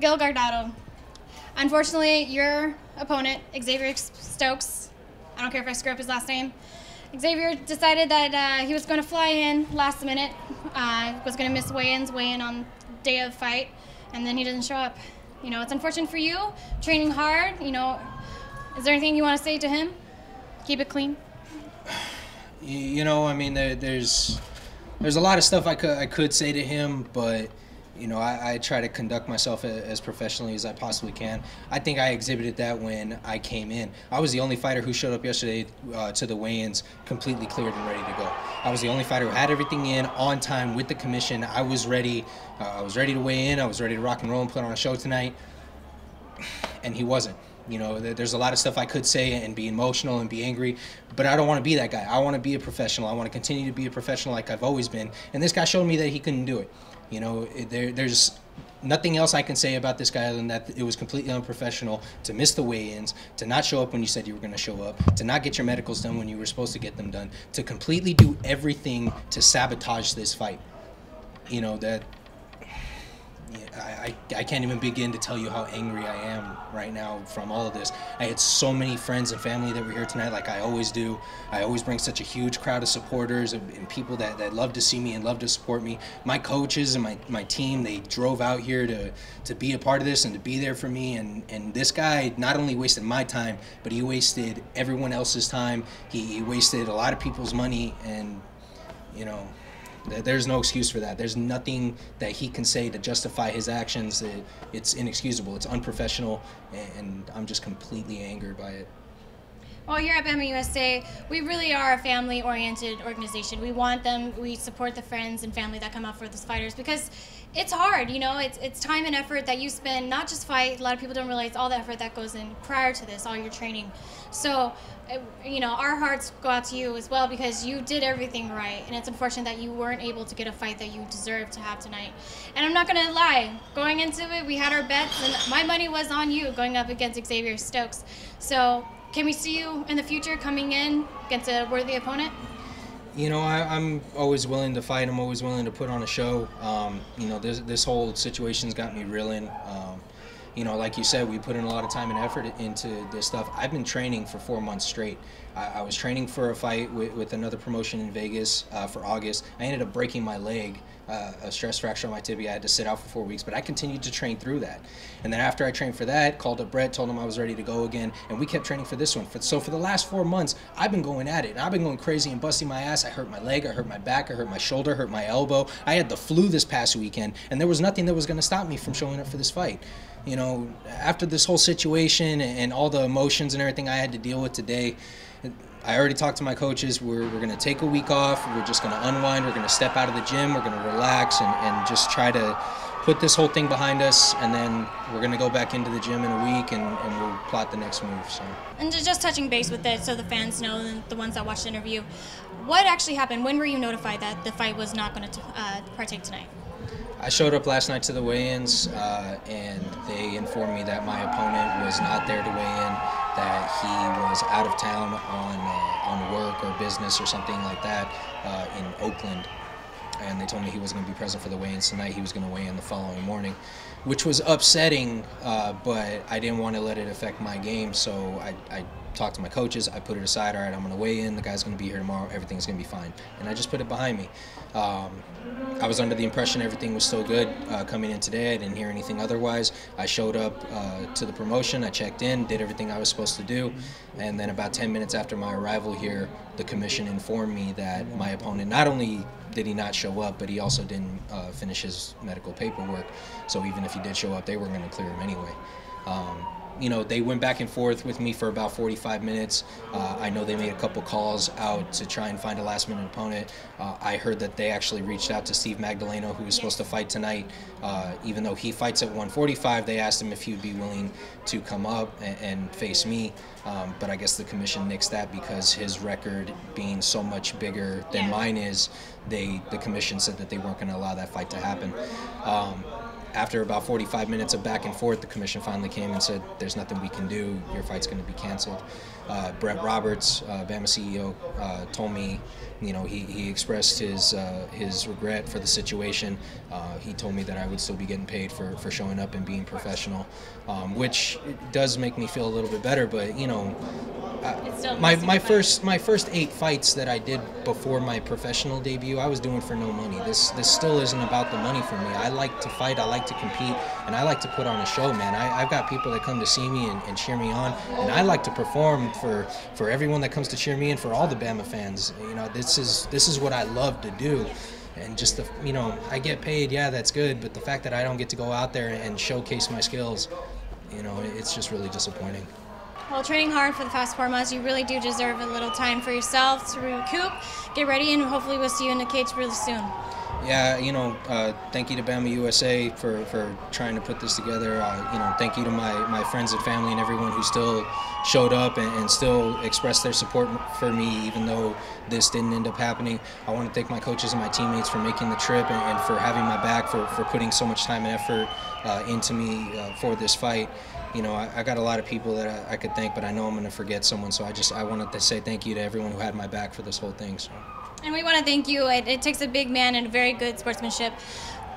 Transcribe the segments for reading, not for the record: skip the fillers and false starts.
Gil Guardado. Unfortunately, your opponent, Xavier Stokes, I don't care if I screw up his last name, Xavier decided that he was going to fly in last minute, was going to miss weigh in on day of fight, and then he doesn't show up. You know, it's unfortunate for you, training hard, you know. Is there anything you want to say to him? Keep it clean. You know, I mean, there's a lot of stuff I could say to him, but you know, I try to conduct myself as professionally as I possibly can. I think I exhibited that when I came in. I was the only fighter who showed up yesterday to the weigh-ins completely cleared and ready to go. I was the only fighter who had everything in on time with the commission. I was ready. I was ready to weigh in. I was ready to rock and roll and put on a show tonight, and he wasn't. You know, there's a lot of stuff I could say and be emotional and be angry, but I don't want to be that guy. I want to be a professional. I want to continue to be a professional like I've always been. And this guy showed me that he couldn't do it. You know, there's nothing else I can say about this guy other than that it was completely unprofessional to miss the weigh-ins, to not show up when you said you were going to show up, to not get your medicals done when you were supposed to get them done, to completely do everything to sabotage this fight. You know, that I can't even begin to tell you how angry I am right now from all of this. I had so many friends and family that were here tonight, like I always do. I always bring such a huge crowd of supporters and people that love to see me and love to support me. My coaches and my team, they drove out here to be a part of this and to be there for me. And this guy not only wasted my time, but he wasted everyone else's time. He wasted a lot of people's money, and you know, there's no excuse for that. There's nothing that he can say to justify his actions. It's inexcusable. It's unprofessional, and I'm just completely angered by it. Well, here at Bamma USA, we really are a family-oriented organization. We want them, we support the friends and family that come out for those fighters because it's hard, you know, it's time and effort that you spend, not just fight. A lot of people don't realize all the effort that goes in prior to this, all your training. So, you know, our hearts go out to you as well because you did everything right, and it's unfortunate that you weren't able to get a fight that you deserved to have tonight. And I'm not going to lie, going into it, we had our bets, and my money was on you going up against Xavier Stokes. So, can we see you in the future coming in against a worthy opponent? You know, I'm always willing to fight. I'm always willing to put on a show. You know, this whole situation's got me reeling. You know, like you said, we put in a lot of time and effort into this stuff. I've been training for 4 months straight. I was training for a fight with another promotion in Vegas for August. I ended up breaking my leg, a stress fracture on my tibia. I had to sit out for 4 weeks, but I continued to train through that. And then after I trained for that, called up Brett, told him I was ready to go again, and we kept training for this one. So for the last 4 months, I've been going at it, and I've been going crazy and busting my ass. I hurt my leg, I hurt my back, I hurt my shoulder, hurt my elbow. I had the flu this past weekend, and there was nothing that was going to stop me from showing up for this fight. You know, after this whole situation and all the emotions and everything I had to deal with today, I already talked to my coaches. We're going to take a week off. We're just going to unwind. We're going to step out of the gym. We're going to relax and just try to put this whole thing behind us. And then we're going to go back into the gym in a week and we'll plot the next move. So. And just touching base with it so the fans know, and the ones that watched the interview, what actually happened? When were you notified that the fight was not going to partake tonight? I showed up last night to the weigh-ins, and they informed me that my opponent was not there to weigh in, that he was out of town on work or business or something like that in Oakland. And they told me he wasn't going to be present for the weigh-ins tonight. He was going to weigh in the following morning, which was upsetting, but I didn't want to let it affect my game, so I talked to my coaches. I put it aside. All right, I'm going to weigh in. The guy's going to be here tomorrow. Everything's going to be fine. And I just put it behind me. I was under the impression everything was still good coming in today. I didn't hear anything otherwise. I showed up to the promotion. I checked in, did everything I was supposed to do. And then about 10 minutes after my arrival here, the commission informed me that my opponent, not only did he not show up, but he also didn't finish his medical paperwork. So even if he did show up, they weren't going to clear him anyway. You know, they went back and forth with me for about 45 minutes. I know they made a couple calls out to try and find a last-minute opponent. I heard that they actually reached out to Steve Magdaleno, who was supposed to fight tonight. Even though he fights at 145, they asked him if he would be willing to come up and face me. But I guess the commission nixed that because his record being so much bigger than mine is, the commission said that they weren't going to allow that fight to happen. after about 45 minutes of back and forth, the commission finally came and said, there's nothing we can do, your fight's going to be canceled. Brett Roberts, Bamma CEO, told me, you know, he expressed his regret for the situation. He told me that I would still be getting paid for showing up and being professional, which does make me feel a little bit better, but, you know, my first 8 fights that I did before my professional debut, I was doing for no money. This still isn't about the money for me. I like to fight, I like to compete, and I like to put on a show, man. I've got people that come to see me and cheer me on, and I like to perform for everyone that comes to cheer me and for all the Bamma fans. You know, this is what I love to do. And just you know, I get paid, yeah, that's good, but the fact that I don't get to go out there and showcase my skills, you know, it's just really disappointing. Well, training hard for the past 4 months, you really do deserve a little time for yourself to recoup, get ready, and hopefully we'll see you in the cage really soon. Yeah, you know, thank you to Bamma USA for trying to put this together. You know, thank you to my friends and family and everyone who still showed up and still expressed their support for me, even though this didn't end up happening. I want to thank my coaches and my teammates for making the trip and for having my back, for putting so much time and effort into me for this fight. You know, I got a lot of people that I could thank, but I know I'm going to forget someone, so I wanted to say thank you to everyone who had my back for this whole thing. So. And we want to thank you. It takes a big man and a very good sportsmanship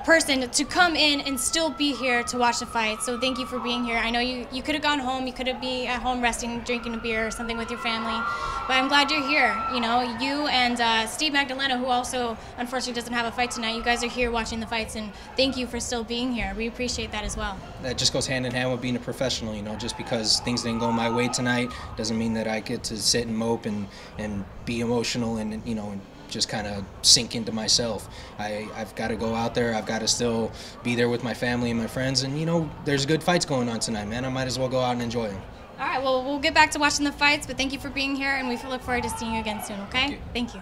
person to come in and still be here to watch the fight. So thank you for being here. I know you could have gone home, you could have been at home resting, drinking a beer or something with your family, but I'm glad you're here. You know, you and Steve Magdalena, who also unfortunately doesn't have a fight tonight, you guys are here watching the fights, and thank you for still being here. We appreciate that as well. That just goes hand in hand with being a professional. You know, just because things didn't go my way tonight doesn't mean that I get to sit and mope and be emotional and, you know, just kind of sink into myself. I've got to go out there. I've got to still be there with my family and my friends. And, you know, there's good fights going on tonight, man. I might as well go out and enjoy them. All right, well, we'll get back to watching the fights, but thank you for being here, and we look forward to seeing you again soon, okay? Thank you. Thank you.